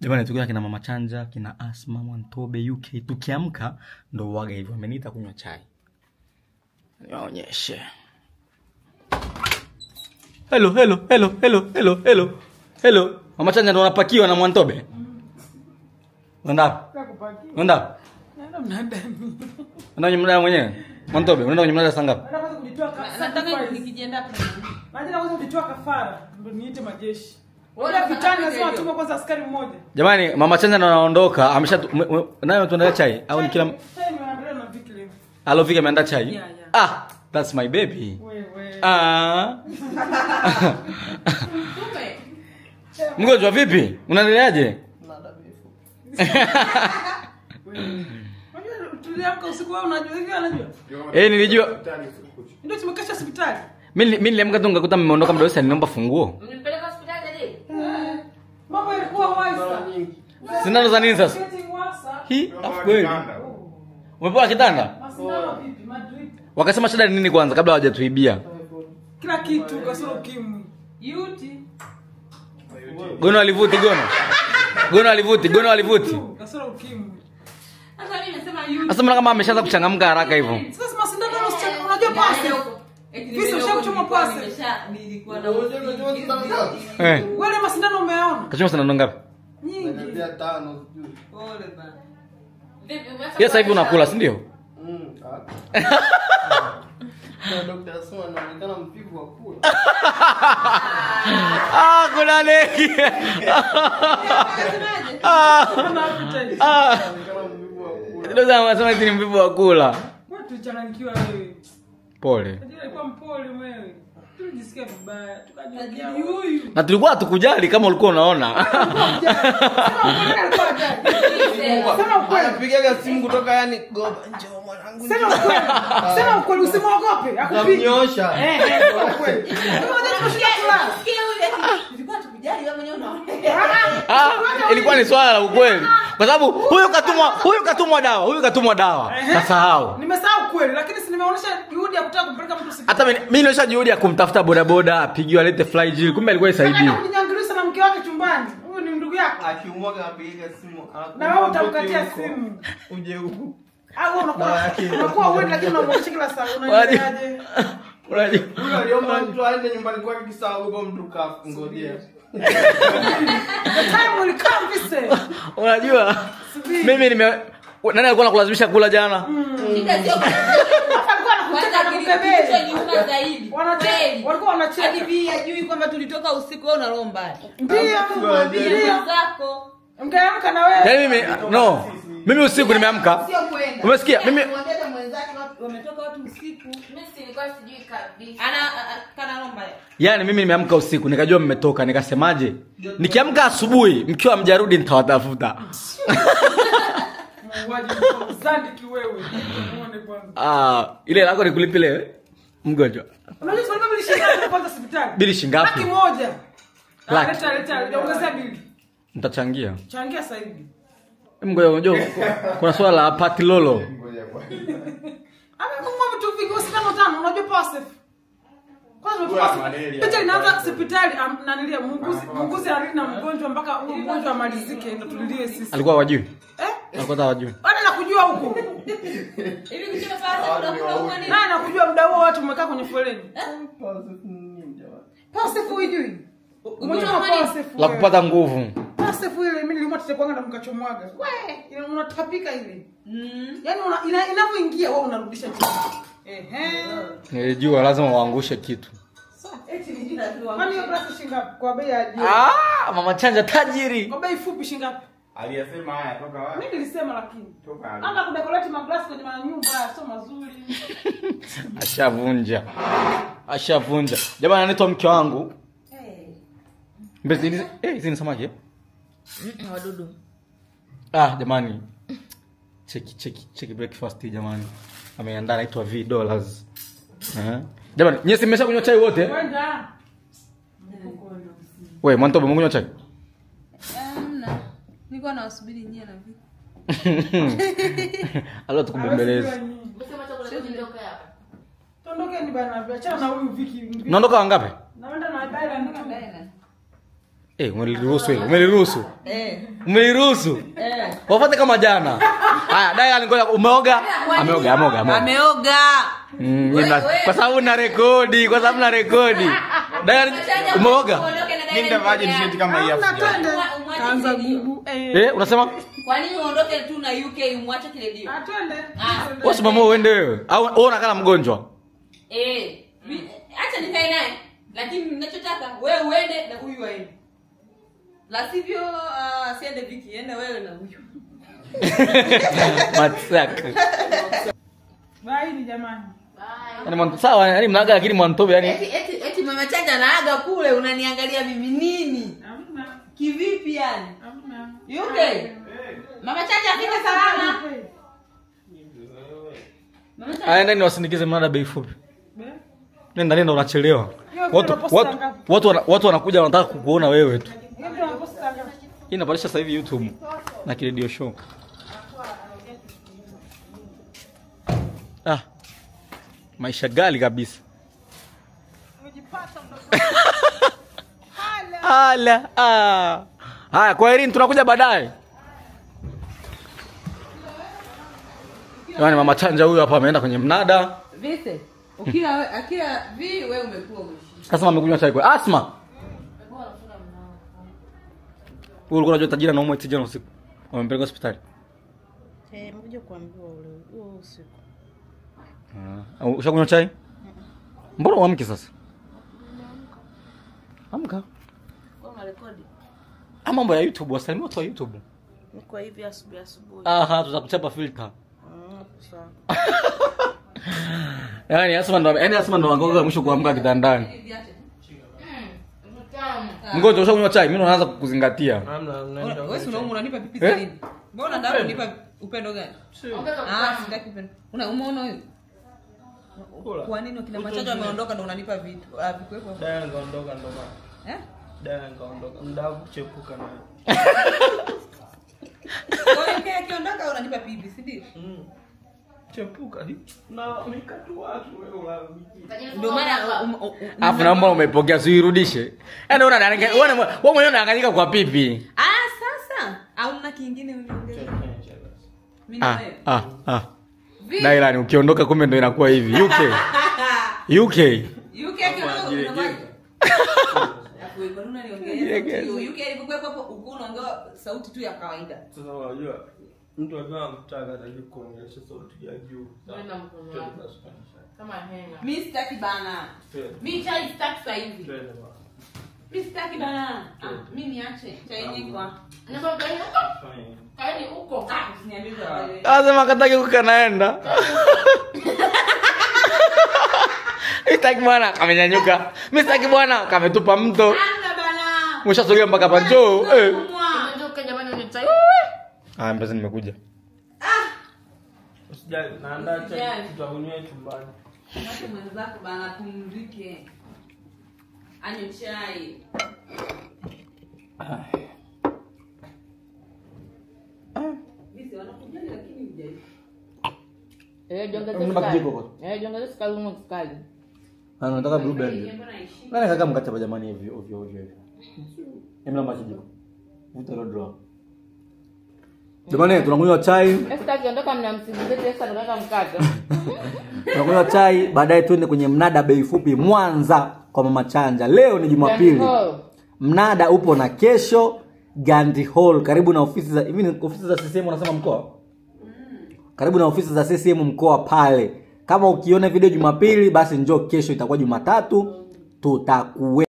Jamani tukiwa kina Mama Chanja, kina Asma, Mwantobe, UK, tukiamka ndo waga hivyo. Ameniita kunywa chai. Niwaonyeshe. Hello. Mama Chanja ndo anapakiwa na Mwantobe. Unaenda? Unaenda? Unaenda nyumbani mwenyewe? Mwantobe, unaenda nyumbani saa ngapi? Nataka kujitoa kafara. Nikijiandaa hapo. Nataka kujitoa kafara ndo niite majeshi. Wala vitani lazima tume kwanza askari mmoja. Jamani, Mama Chanja ndo anaondoka, amesha naye tunaenda chai au ni kila nimeandaa na Vicky leo. Alovika ameandaa chai? Yeah. Ah, that's my baby. Wewe. Mgonjwa vipi? Unaendeleaje? Tuliamka usiku wao unajua hivi anajua. Nilijua. Ndio tumekesha hospitali. Mimi niliamka tu ngakuta mmeondoka muda wote, ninaomba funguo. Unipeleka hospitali aje? Mama ilikuwa waisa. Sindano za nini sasa? Hii kweli. Umepewa kitanda? Masindano vipi? Madrid. Wakasema shida ni nini kwanza kabla hawajatuibia? Kila kitu kasoro ukimwi. Yuti. Gono alivuti. Kasoro ukimwi. Sasa mimi nasema yuti. Sasa mbona kama ameshaanza kuchangamka haraka hivyo? Sasa masindano unajua pasi. Visa ushakuchoma pasi. Nilikuwa na Wale masindano umeona? Kachoma sindano ngapi? Nyingi. Pia 5 pole bana. Yes, sasa hivi unakula, si ndio? Daktari Asma anaonekana mpivu wa kula. Kuna leki. Ndio wanasema hizi ni mpivu wa kula. Watu changanyikiwa wewe. Pole. Alikuwa mpole wewe. Tulijisikia vibaya. Tukajua huyu. Na tulikuwa hatukujali kama ulikuwa unaona. Sema ukweli. Anapigaga simu kutoka yani goba njoo mwanangu. Sema ukweli usimwogope. Akunyosha. Ukweli. Ilikuwa ni swala la ukweli. Kwa sababu huyu katumwa dawa. Kasahau. Nimesahau kweli lakini si nimeonyesha juhudi ya kutaka kumpeleka mtu hospitali. Hata mimi nionyesha juhudi ya kumtafuta bodaboda, apigiwe alete fly G. Kumbe alikuwa isaidii. Kunyangirisha na mke wake chumbani. Huyu ni ndugu yako. Akiumwaga apiga simu. Na wewe utamkatia simu. Uje huku. Au unakuwa wewe lakini unamwachia kila saa unaendaje? Unajua. Huyo aliomba mtu aende nyumbani kwake kisahau huko mtu kafu ngojea. Time will come vise. Unajua? Mimi nani alikuwa anakulazimisha kula jana? Shida sio walikuwa wanacheka. Hadi pia hajui kwamba tulitoka usiku wewe unalomba. Ndio Zako. mkaamka na wewe. Yaani mimi usiku nimeamka. Sio kwenda. Umesikia? Mimi Mwambie mwenzake wametoka watu usiku. Mimi nilikuwa sijui kabisa. Kana lomba. Yaani mimi nimeamka usiku nikajua mmetoka, nikasemaje? Nikiamka asubuhi mkiwa mjarudi nitawatafuta. Zandiki wewe. Muone kwanza. Ile lako nikulipe leo. Mgonjwa. Unajua sababu nilishinda kwanza hospitali. Bili shingapi? Laki moja. Laki. Leta ongezea bili. Nitachangia. Changia sasa hivi. Mgoja unajua kuna swala la pati lolo. Amemwomba mtu vingi hospitali 5 unajua pasi. Kwanza picha inaanza hospitali nanilia muuguzi alina mgonjwa mpaka huyo mgonjwa amalizike ndio tulilie sisi. Alikuwa wajui? Alikuwa hawajui. Bado nakujua huko. Ili kucheza pasi unakula huko nini? Nani nakujua muda huo watu mmekaa kwenye foleni. Pasi hujui. Umejua pasi. La kupata nguvu. Pasi ile mimi nilimwa tutakwanga na mkachomwaga. Wewe unatapika ile. Yaani inapoingia wewe unarudisha chini. Nilijua lazima waangushe kitu. Eti ni jina tu. Kwani hiyo brasi shingapi kwa bei ya juu? Mama Chanja tajiri. Kwa bei fupi shingapi? Aliyasema haya toka wapi? Mimi nilisema lakini. Toka Anga kudecorate maglasi kwenye nyumba sio mazuri. Ashavunja. Jamani anaitwa mke wangu. Mbezi hizi ni samaki? Wadudu. Jamani. Cheki breakfast jamani. Ameandaa anaitwa $V. Jamani, nyinyi si mmeshakunywa chai wote? Kwenda. Wewe, Mwantobe umekunywa chai? Hamna. Nilikuwa nawasubiri nyie na vipi? Alo tukubembeleze. Umesema chakula kindoka hapa. Tondokeni bana, achana na huyu Viki. Unaondoka wangapi? Naenda na Baila. Umeliruhusu hilo. Umeliruhusu. Umeliruhusu. Wafuate kama jana. Haya, Diane ngoja umeoga? Ameoga. Kwa sababu na rekodi, Diane umeoga? Ninda vaje nisheti kama hii hapo. Kaanza gugu. Unasema? Kwa nini uondoke tu na UK umwache kile dio? Atwende. Wewe mama uende wewe. Au wewe unakaa mgonjwa? Acha nikae naye. Lakini ninachotaka wewe uende na huyu aende. La sivyo siende Viki, ende wewe na huyu. Matsaka. Bye ni jamani. Yaani sawa, yaani mnaaga lakini mwantobe yani. Eti mama Chanja naaga kule unaniangalia mimi nini? Hamna. Kivipi yani? Hamna. UK. Mama Chanja afika salama. Nenda niwasindikize mnada bei fupi. Nenda unachelewa. Watu wanakuja wanataka kukuona wewe tu. Hii inapandisha sasa hivi YouTube na Radio Show. Maisha gali kabisa. Hala. Haya, kwa Irene tunakuja baadaye. Yaani mama Chanja huyu hapa ameenda kwenye mnada. Vise. Akila wewe umekuwa mwishi. Sasa amekunywa chai kwa Asma. Ulikuwa unajua tajiri na umo tijana usiku. Wamempeleka hospitali. Mkuja kuambiwa ule huo usiku. Ushakunywa chai? Mbona uamki sasa? Amka. Kwa marekodi. Mambo ya YouTube, wasalimia watu wa YouTube. Niko hivi asubuhi. Tutakuchapa filter. Sawa. Yaani Asma ndo angoga mwisho kuamka kitandani. Ngoja ushakunywa chai, mimi naanza kukuzingatia. Wewe si unanipa pipi zaidi. Mbona ndio unanipa upendo gani? Sitaki upendo. Umeona wewe? Kwa nini kila machacho ameondoka ndo unanipa vitu? Vikwepo. Diane kaondoka ndo maana. Diane kaondoka. Ndio kuchepuka naye. Wewe akiondoka unanipa pipi, si ndio? Chepuka hii. Na mikatu watu wewe unabiki. Ndio maana Afu naomba umeipokea uirudishe. Yaani wewe mwenyewe unaanganyika kwa pipi. Sasa au una kingine uniongee. Mimi na wewe. Diane ukiondoka kumbe ndo inakuwa hivi. UK sauti tu ya kawaida. Sasa unajua mtu akiwa mtaka atakuongelesha sauti ya juu. Kama henga. Mimi sitaki bana. Mimi chai sitaki sasa hivi. Mimi sitaki bana. Mimi niache chai nikwa. Kaeni huko. Usiniambie wewe. Lazima kataki kukanaenda. Sitaki bwana kamenyanyuka. Mimi sitaki bwana kametupa mto. Anga bana. Mshasogea mpaka panjo. Umetoka jamani unye chai. Mpesa nimekuja. Usijali naandaa chai tutakunywa chumbani. Mtu mwenzako bana pumzike. Anywe chai. Bisi wanakujali lakini hujai. Jongeza sukari. Nataka blue band. Nani kaka mkataba jamani hivi ovyo hivi. Emla majiko. Vuta rodo. Jamani tunakunywa chai. Kiondoka mnamsindikiza pesa nataka mkate. Tunakunywa chai baadaye twende kwenye mnada bei fupi Mwanza kwa mama Chanja. Leo ni Jumapili. Mnada upo na kesho Gandhi Hall karibu na ofisi za CCM wanasema mkoa. Karibu na ofisi za CCM mkoa pale. Kama ukiona video Jumapili basi njoo kesho itakuwa Jumatatu tutakuwe